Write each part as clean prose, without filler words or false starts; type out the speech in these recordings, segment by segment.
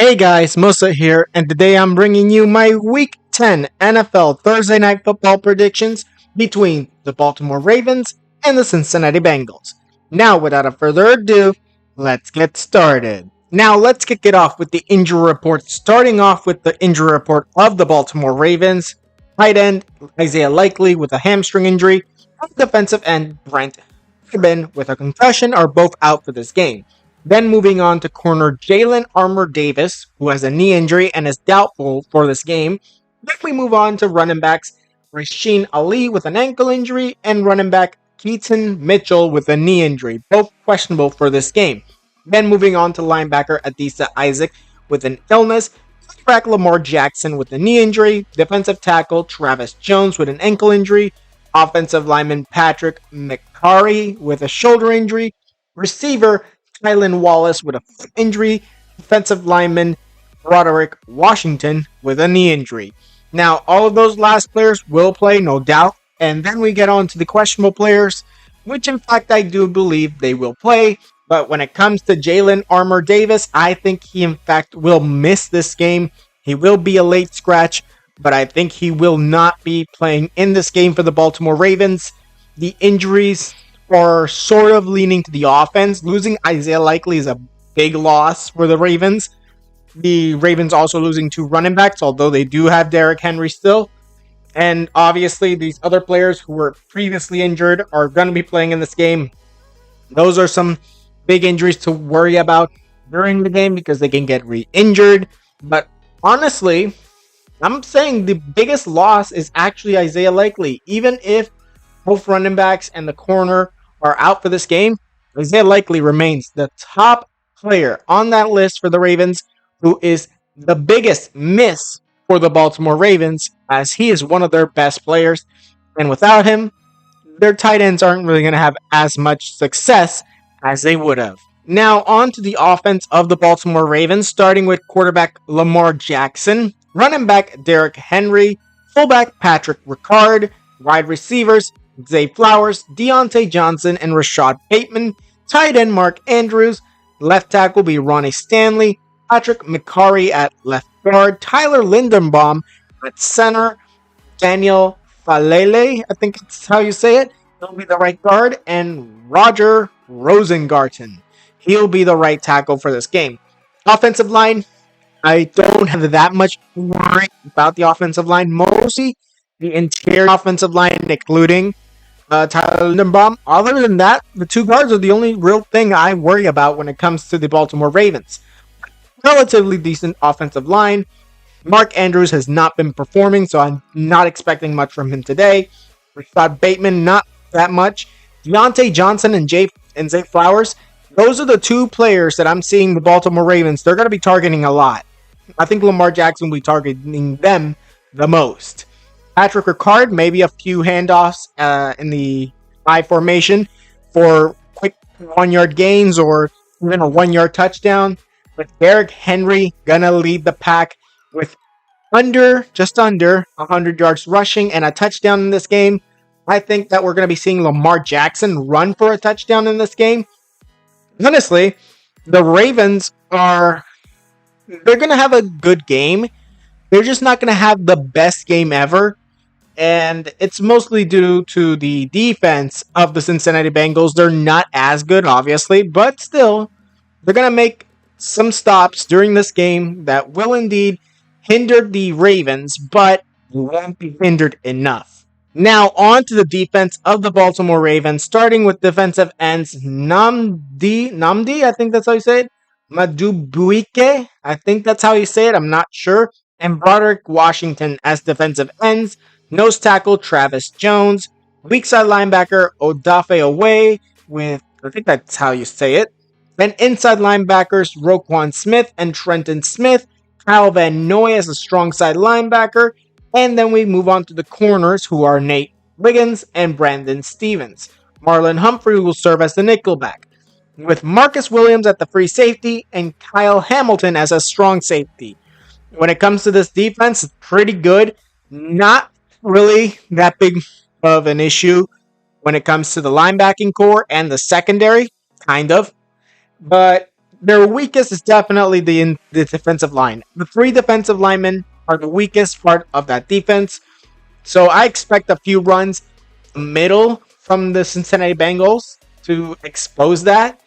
Hey guys, Mosa here, and today I'm bringing you my Week 10 NFL Thursday Night Football predictions between the Baltimore Ravens and the Cincinnati Bengals. Now, without a further ado, let's get started. Now, let's kick it off with the injury report, starting off with the injury report of the Baltimore Ravens. Tight end Isaiah Likely with a hamstring injury, and defensive end Brent Urban with a concussion are both out for this game. Then moving on to corner Jalen Armour Davis, who has a knee injury and is doubtful for this game. Then we move on to running backs Rasheen Ali with an ankle injury and running back Keaton Mitchell with a knee injury, both questionable for this game. Then moving on to linebacker Adisa Isaac with an illness, quarterback Lamar Jackson with a knee injury, defensive tackle Travis Jones with an ankle injury, offensive lineman Patrick McCarry with a shoulder injury, receiver Tylan Wallace with a foot injury, defensive lineman Roderick Washington with a knee injury. Now, all of those last players will play, no doubt, and then we get on to the questionable players, which in fact I do believe they will play, but when it comes to Jalen Armour Davis, I think he in fact will miss this game. He will be a late scratch, but I think he will not be playing in this game for the Baltimore Ravens. The injuries are sort of leaning to the offense. Losing Isaiah Likely is a big loss for the Ravens. The Ravens also losing two running backs, although they do have Derrick Henry still. And obviously, these other players who were previously injured are going to be playing in this game. Those are some big injuries to worry about during the game because they can get re-injured. But honestly, I'm saying the biggest loss is actually Isaiah Likely. Even if both running backs and the corner are out for this game, Isaiah Likely remains the top player on that list for the Ravens, who is the biggest miss for the Baltimore Ravens, as he is one of their best players. And without him, their tight ends aren't really going to have as much success as they would have. Now, on to the offense of the Baltimore Ravens, starting with quarterback Lamar Jackson, running back Derrick Henry, fullback Patrick Ricard, wide receivers Zay Flowers, Deontay Johnson, and Rashad Bateman. Tight end Mark Andrews. Left tackle be Ronnie Stanley. Patrick McCarry at left guard. Tyler Lindenbaum at center. Daniel Falele, I think that's how you say it. He'll be the right guard. And Roger Rosengarten. He'll be the right tackle for this game. Offensive line, I don't have that much worry about the offensive line. Mostly the interior offensive line, including Tyler Lindenbaum. Other than that, the two guards are the only real thing I worry about when it comes to the Baltimore Ravens. Relatively decent offensive line. Mark Andrews has not been performing, so I'm not expecting much from him today. Rashad Bateman, not that much. Deontay Johnson and Zay Flowers, those are the two players that I'm seeing the Baltimore Ravens. They're going to be targeting a lot. I think Lamar Jackson will be targeting them the most. Patrick Ricard, maybe a few handoffs in the I formation for quick 1 yard gains or even a 1 yard touchdown. But Derrick Henry gonna lead the pack with just under 100 yards rushing and a touchdown in this game. I think that we're gonna be seeing Lamar Jackson run for a touchdown in this game. Honestly, the Ravens they're gonna have a good game. They're just not gonna have the best game ever. And it's mostly due to the defense of the Cincinnati Bengals. They're not as good, obviously, but still, they're going to make some stops during this game that will indeed hinder the Ravens, but won't be hindered enough. Now, on to the defense of the Baltimore Ravens, starting with defensive ends Namdi, I think that's how you say it. Madubuike, I think that's how you say it, I'm not sure. And Broderick Washington as defensive ends. Nose tackle Travis Jones, weak side linebacker Odafe Owe with, I think that's how you say it. Then inside linebackers Roquan Smith and Trenton Smith, Kyle Van Noy as a strong side linebacker, and then we move on to the corners who are Nate Wiggins and Brandon Stevens. Marlon Humphrey will serve as the nickelback, with Marcus Williams at the free safety and Kyle Hamilton as a strong safety. When it comes to this defense, it's pretty good. Not really that big of an issue when it comes to the linebacking core and the secondary, kind of. But Their weakest is definitely the defensive line. The three defensive linemen are the weakest part of that defense. So I expect a few runs middle from the Cincinnati Bengals to expose that.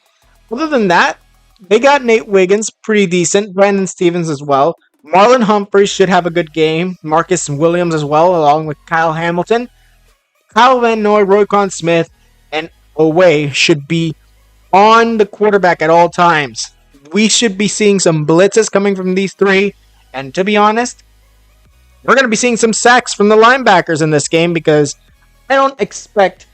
Other than that, they got Nate Wiggins, pretty decent. Brandon Stevens as well. Marlon Humphreys should have a good game. Marcus Williams as well, along with Kyle Hamilton. Kyle Van Noy, Roquan Smith, and Oweh should be on the quarterback at all times. We should be seeing some blitzes coming from these three. And to be honest, we're going to be seeing some sacks from the linebackers in this game because I don't expect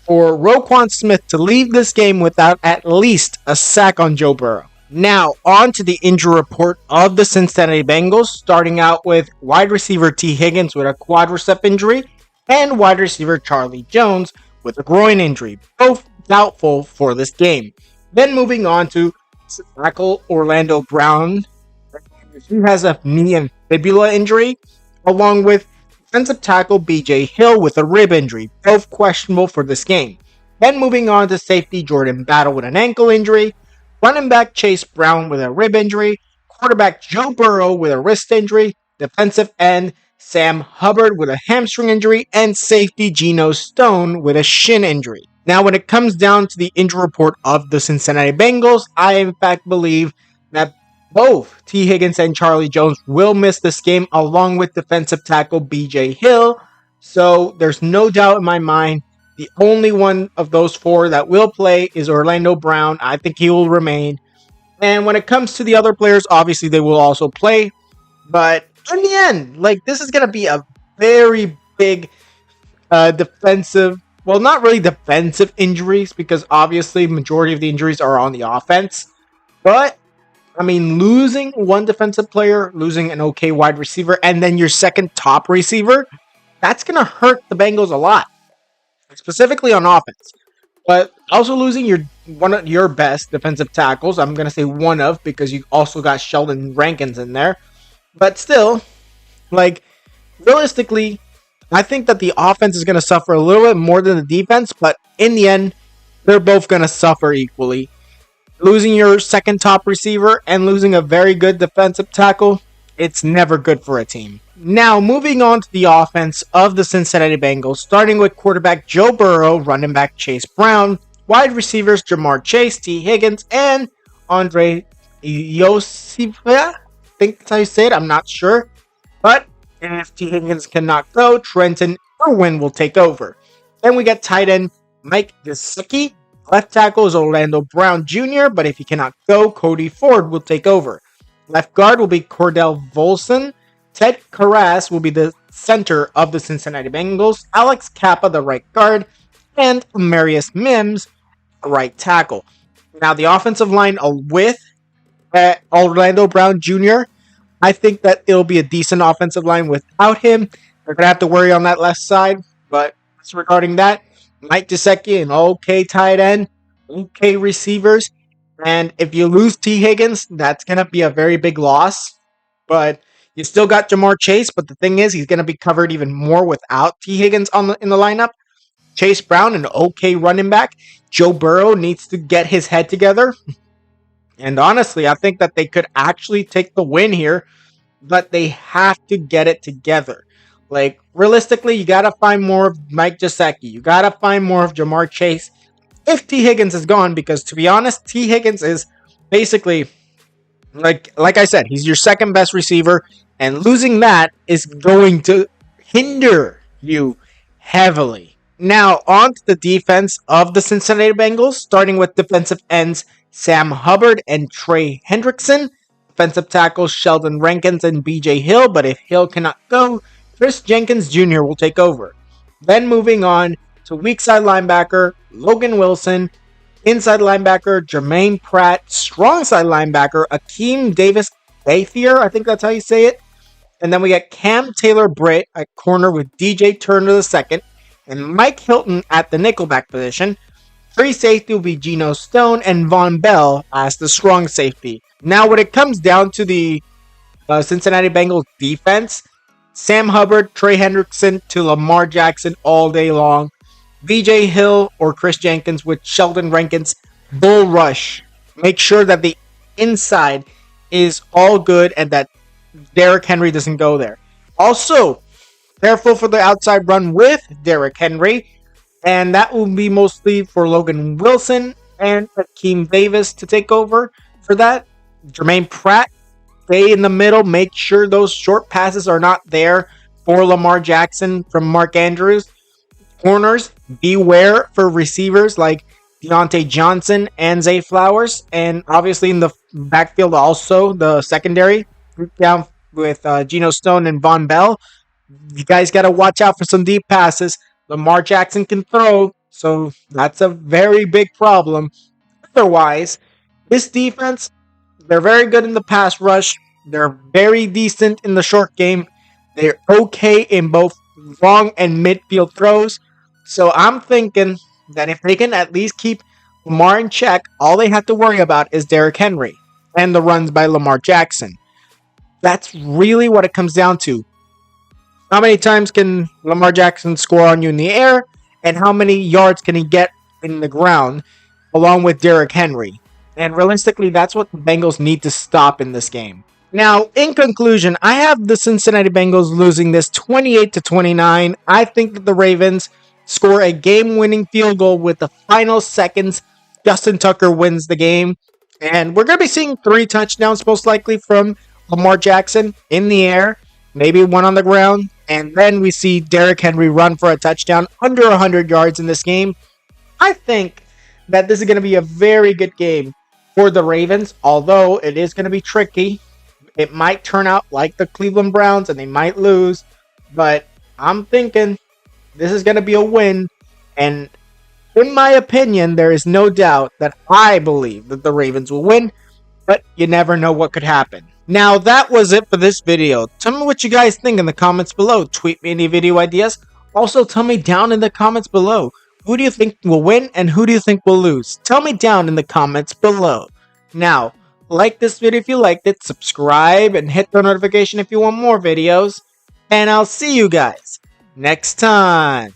for Roquan Smith to leave this game without at least a sack on Joe Burrow. Now, on to the injury report of the Cincinnati Bengals, starting out with wide receiver T. Higgins with a quadricep injury and wide receiver Charlie Jones with a groin injury, both doubtful for this game. Then moving on to tackle Orlando Brown, who has a knee and fibula injury, along with defensive tackle BJ Hill with a rib injury, both questionable for this game. Then moving on to safety Jordan Battle with an ankle injury, running back Chase Brown with a rib injury, quarterback Joe Burrow with a wrist injury, defensive end Sam Hubbard with a hamstring injury, and safety Geno Stone with a shin injury. Now, when it comes down to the injury report of the Cincinnati Bengals, I in fact believe that both T. Higgins and Charlie Jones will miss this game, along with defensive tackle BJ Hill. So there's no doubt in my mind the only one of those four that will play is Orlando Brown. I think he will remain. And when it comes to the other players, obviously they will also play. But in the end, this is going to be a very big defensive, well, not really defensive injuries, because obviously majority of the injuries are on the offense. But losing one defensive player, losing an okay wide receiver, and then your second top receiver, that's going to hurt the Bengals a lot, specifically on offense. But also losing one of your best defensive tackles, I'm going to say one of, because you also got Sheldon Rankins in there. But still, realistically, I think that the offense is going to suffer a little bit more than the defense, but in the end, they're both going to suffer equally. Losing your second top receiver and losing a very good defensive tackle, it's never good for a team. Now, moving on to the offense of the Cincinnati Bengals, starting with quarterback Joe Burrow, running back Chase Brown, wide receivers Jamar Chase, T. Higgins, and Andre Iosifia. I think that's how you say it. I'm not sure. But if T. Higgins cannot go, Trenton Irwin will take over. Then we got tight end Mike Gesicki. Left tackle is Orlando Brown Jr., but if he cannot go, Cody Ford will take over. Left guard will be Cordell Volson. Ted Karras will be the center of the Cincinnati Bengals. Alex Kappa, the right guard. And Marius Mims, right tackle. Now, the offensive line with Orlando Brown Jr., I think that it'll be a decent offensive line without him. They're going to have to worry on that left side, but regarding that, Mike Gesicki, an okay tight end, okay receivers. And if you lose T. Higgins, that's going to be a very big loss. But you still got Jamar Chase, but the thing is, he's going to be covered even more without T. Higgins in the lineup. Chase Brown, an okay running back. Joe Burrow needs to get his head together. And honestly, I think that they could actually take the win here, but they have to get it together. Realistically, you got to find more of Mike Gesicki. You got to find more of Jamar Chase if T. Higgins is gone, because to be honest, T. Higgins is basically, like I said, he's your second best receiver, and losing that is going to hinder you heavily. Now, on to the defense of the Cincinnati Bengals, starting with defensive ends Sam Hubbard and Trey Hendrickson. Defensive tackles Sheldon Rankins and BJ Hill, but if Hill cannot go, Chris Jenkins Jr. will take over. Then moving on to weak side linebacker Logan Wilson, inside linebacker Jermaine Pratt, strong side linebacker Akeem Davis Bathier, I think that's how you say it. And then we got Cam Taylor-Britt at corner with DJ Turner II and Mike Hilton at the nickelback position. Free safety will be Geno Stone and Von Bell as the strong safety. Now, when it comes down to the Cincinnati Bengals defense, Sam Hubbard, Trey Hendrickson to Lamar Jackson all day long. BJ Hill or Chris Jenkins with Sheldon Rankins. Bull rush. Make sure that the inside is all good and that Derrick Henry doesn't go there. Also, careful for the outside run with Derrick Henry, and that will be mostly for Logan Wilson and Akeem Davis to take over for that. Jermaine Pratt, stay in the middle, make sure those short passes are not there for Lamar Jackson from Mark Andrews. Corners, beware for receivers like Deontay Johnson and Zay Flowers, and obviously in the backfield also the secondary down with Geno Stone and Von Bell. You guys got to watch out for some deep passes. Lamar Jackson can throw, so that's a very big problem. Otherwise, this defense, they're very good in the pass rush. They're very decent in the short game. They're okay in both long and midfield throws. So I'm thinking that if they can at least keep Lamar in check, all they have to worry about is Derrick Henry and the runs by Lamar Jackson. That's really what it comes down to. How many times can Lamar Jackson score on you in the air, and how many yards can he get in the ground, along with Derrick Henry? And realistically, that's what the Bengals need to stop in this game. Now, in conclusion, I have the Cincinnati Bengals losing this 28-29. I think that the Ravens score a game-winning field goal with the final seconds. Justin Tucker wins the game. And we're going to be seeing 3 touchdowns most likely from Lamar Jackson in the air, maybe 1 on the ground. And then we see Derrick Henry run for a touchdown under 100 yards in this game. I think that this is going to be a very good game for the Ravens, although it is going to be tricky. It might turn out like the Cleveland Browns and they might lose, but I'm thinking this is going to be a win. And in my opinion, there is no doubt that I believe that the Ravens will win, but you never know what could happen. Now, that was it for this video. Tell me what you guys think in the comments below. Tweet me any video ideas. Also, tell me down in the comments below, who do you think will win and who do you think will lose? Tell me down in the comments below. Now, like this video if you liked it, subscribe, and hit the notification if you want more videos. And I'll see you guys next time.